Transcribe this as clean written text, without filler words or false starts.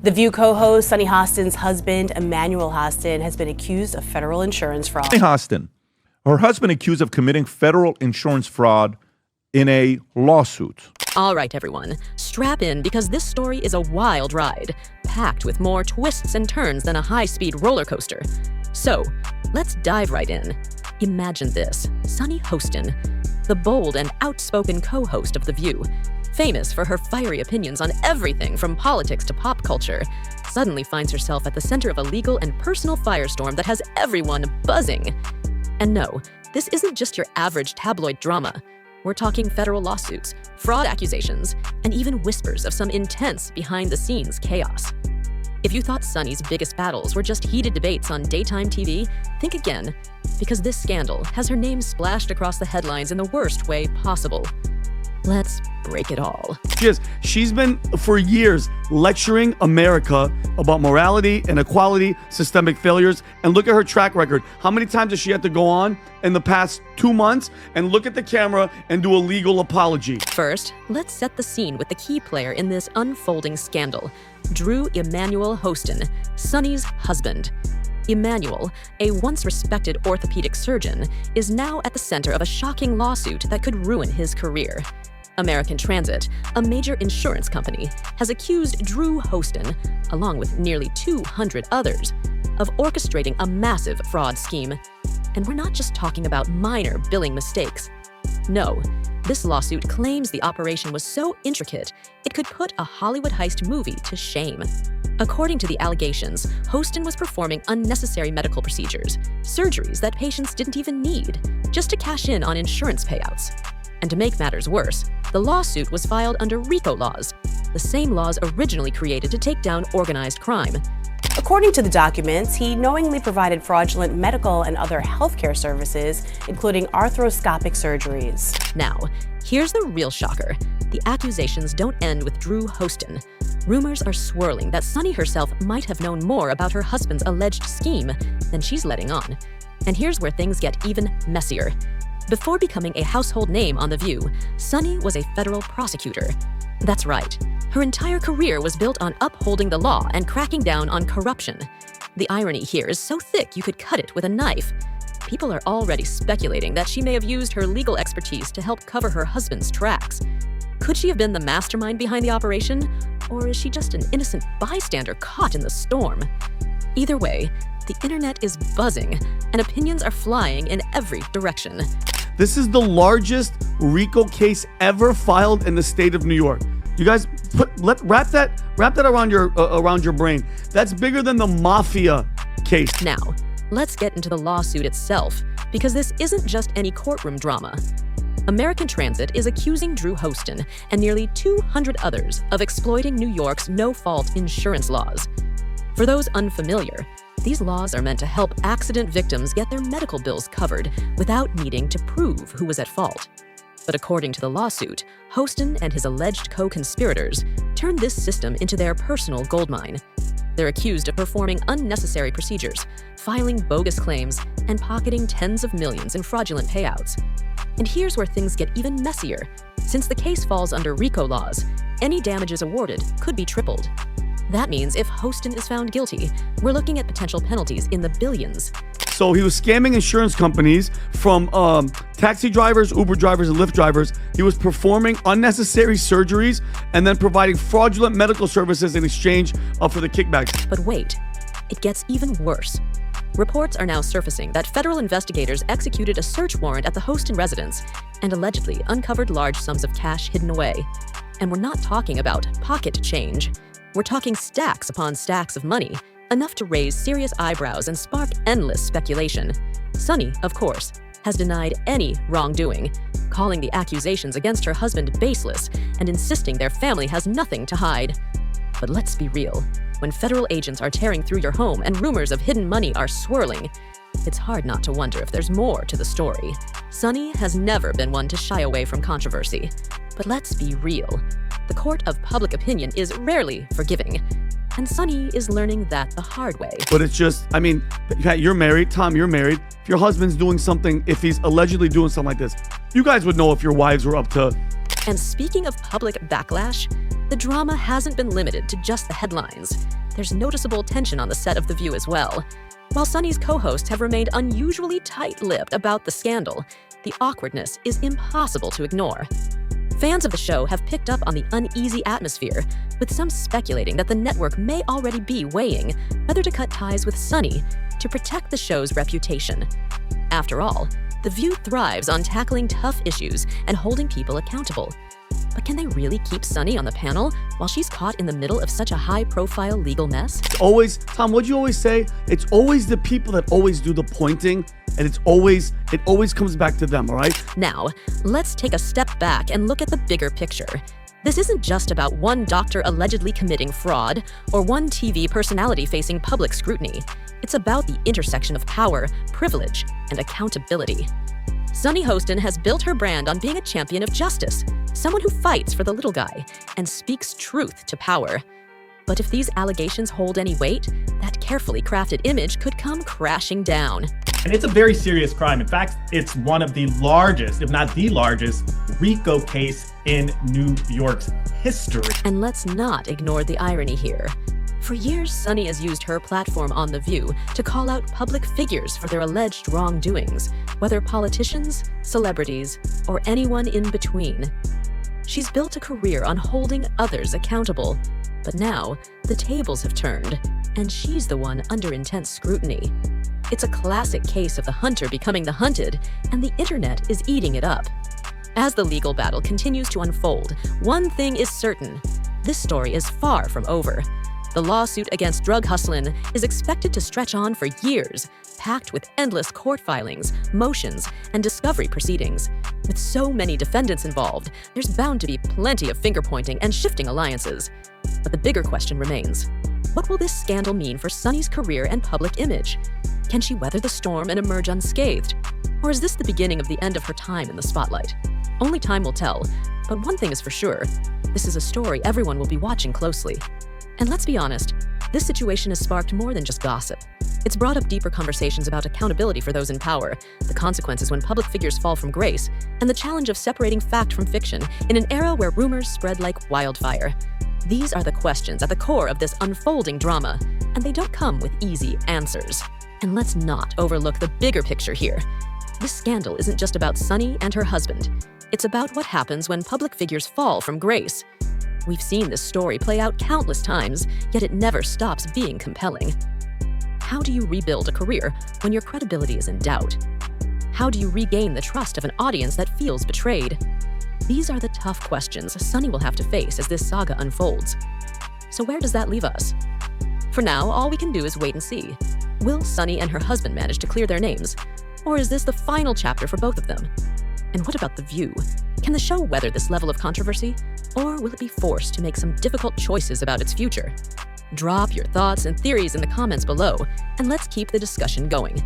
The View co-host Sunny Hostin's husband, Emmanuel Hostin, has been accused of federal insurance fraud. Sunny Hostin, her husband accused of committing federal insurance fraud in a lawsuit. All right, everyone, strap in because this story is a wild ride, packed with more twists and turns than a high-speed roller coaster. So, let's dive right in. Imagine this, Sunny Hostin, the bold and outspoken co-host of The View, famous for her fiery opinions on everything from politics to pop culture, suddenly finds herself at the center of a legal and personal firestorm that has everyone buzzing. And no, this isn't just your average tabloid drama. We're talking federal lawsuits, fraud accusations, and even whispers of some intense behind-the-scenes chaos. If you thought Sunny's biggest battles were just heated debates on daytime TV, think again, because this scandal has her name splashed across the headlines in the worst way possible. Let's break it all. She's been, for years, lecturing America about morality, inequality, systemic failures, and look at her track record. How many times has she had to go on in the past 2 months and look at the camera and do a legal apology? First, let's set the scene with the key player in this unfolding scandal, Drew Emmanuel Hostin, Sunny's husband. Emmanuel, a once respected orthopedic surgeon, is now at the center of a shocking lawsuit that could ruin his career. American Transit, a major insurance company, has accused Drew Hostin, along with nearly 200 others, of orchestrating a massive fraud scheme. And we're not just talking about minor billing mistakes. No, this lawsuit claims the operation was so intricate, it could put a Hollywood heist movie to shame. According to the allegations, Hostin was performing unnecessary medical procedures, surgeries that patients didn't even need, just to cash in on insurance payouts. And to make matters worse, the lawsuit was filed under RICO laws, the same laws originally created to take down organized crime. According to the documents, he knowingly provided fraudulent medical and other healthcare services, including arthroscopic surgeries. Now, here's the real shocker. The accusations don't end with Drew Hostin. Rumors are swirling that Sunny herself might have known more about her husband's alleged scheme than she's letting on. And here's where things get even messier. Before becoming a household name on The View, Sunny was a federal prosecutor. That's right. Her entire career was built on upholding the law and cracking down on corruption. The irony here is so thick you could cut it with a knife. People are already speculating that she may have used her legal expertise to help cover her husband's tracks. Could she have been the mastermind behind the operation? Or is she just an innocent bystander caught in the storm? Either way, the internet is buzzing, and opinions are flying in every direction. This is the largest RICO case ever filed in the state of New York. You guys, wrap that around your brain. That's bigger than the mafia case. Now, let's get into the lawsuit itself, because this isn't just any courtroom drama. American Transit is accusing Drew Hostin and nearly 200 others of exploiting New York's no-fault insurance laws. For those unfamiliar, these laws are meant to help accident victims get their medical bills covered without needing to prove who was at fault. But according to the lawsuit, Hostin and his alleged co-conspirators turned this system into their personal goldmine. They're accused of performing unnecessary procedures, filing bogus claims, and pocketing tens of millions in fraudulent payouts. And here's where things get even messier. Since the case falls under RICO laws, any damages awarded could be tripled. That means if Hostin is found guilty, we're looking at potential penalties in the billions. So he was scamming insurance companies from taxi drivers, Uber drivers, and Lyft drivers. He was performing unnecessary surgeries and then providing fraudulent medical services in exchange for the kickbacks. But wait, it gets even worse. Reports are now surfacing that federal investigators executed a search warrant at the Hostin residence and allegedly uncovered large sums of cash hidden away. And we're not talking about pocket change. We're talking stacks upon stacks of money, enough to raise serious eyebrows and spark endless speculation. Sunny, of course, has denied any wrongdoing, calling the accusations against her husband baseless and insisting their family has nothing to hide. But let's be real. When federal agents are tearing through your home and rumors of hidden money are swirling, it's hard not to wonder if there's more to the story. Sunny has never been one to shy away from controversy. But let's be real. The court of public opinion is rarely forgiving, and Sunny is learning that the hard way. But it's just, I mean, you're married, Tom, you're married. If your husband's doing something, if he's allegedly doing something like this, you guys would know if your wives were up to And speaking of public backlash, the drama hasn't been limited to just the headlines. There's noticeable tension on the set of The View as well. While Sunny's co-hosts have remained unusually tight-lipped about the scandal, the awkwardness is impossible to ignore. Fans of the show have picked up on the uneasy atmosphere, with some speculating that the network may already be weighing whether to cut ties with Sunny to protect the show's reputation. After all, The View thrives on tackling tough issues and holding people accountable. But can they really keep Sunny on the panel while she's caught in the middle of such a high-profile legal mess? Always, Tom, what'd you always say? It's always the people that always do the pointing, and it always comes back to them, all right? Now, let's take a step back and look at the bigger picture. This isn't just about one doctor allegedly committing fraud or one TV personality facing public scrutiny. It's about the intersection of power, privilege, and accountability. Sunny Hostin has built her brand on being a champion of justice, someone who fights for the little guy and speaks truth to power. But if these allegations hold any weight, that carefully crafted image could come crashing down. And it's a very serious crime. In fact, it's one of the largest, if not the largest, RICO case in New York's history. And let's not ignore the irony here. For years, Sunny has used her platform on The View to call out public figures for their alleged wrongdoings, whether politicians, celebrities, or anyone in between. She's built a career on holding others accountable, but now the tables have turned, and she's the one under intense scrutiny. It's a classic case of the hunter becoming the hunted, and the internet is eating it up. As the legal battle continues to unfold, one thing is certain: this story is far from over. The lawsuit against drug hustling is expected to stretch on for years, packed with endless court filings, motions, and discovery proceedings. With so many defendants involved, there's bound to be plenty of finger-pointing and shifting alliances. But the bigger question remains: what will this scandal mean for Sunny's career and public image? Can she weather the storm and emerge unscathed? Or is this the beginning of the end of her time in the spotlight? Only time will tell, but one thing is for sure: this is a story everyone will be watching closely. And let's be honest, this situation has sparked more than just gossip. It's brought up deeper conversations about accountability for those in power, the consequences when public figures fall from grace, and the challenge of separating fact from fiction in an era where rumors spread like wildfire. These are the questions at the core of this unfolding drama, and they don't come with easy answers. And let's not overlook the bigger picture here. This scandal isn't just about Sunny and her husband. It's about what happens when public figures fall from grace. We've seen this story play out countless times, yet it never stops being compelling. How do you rebuild a career when your credibility is in doubt? How do you regain the trust of an audience that feels betrayed? These are the tough questions Sunny will have to face as this saga unfolds. So where does that leave us? For now, all we can do is wait and see. Will Sunny and her husband manage to clear their names? Or is this the final chapter for both of them? And what about The View? Can the show weather this level of controversy? Or will it be forced to make some difficult choices about its future? Drop your thoughts and theories in the comments below, and let's keep the discussion going.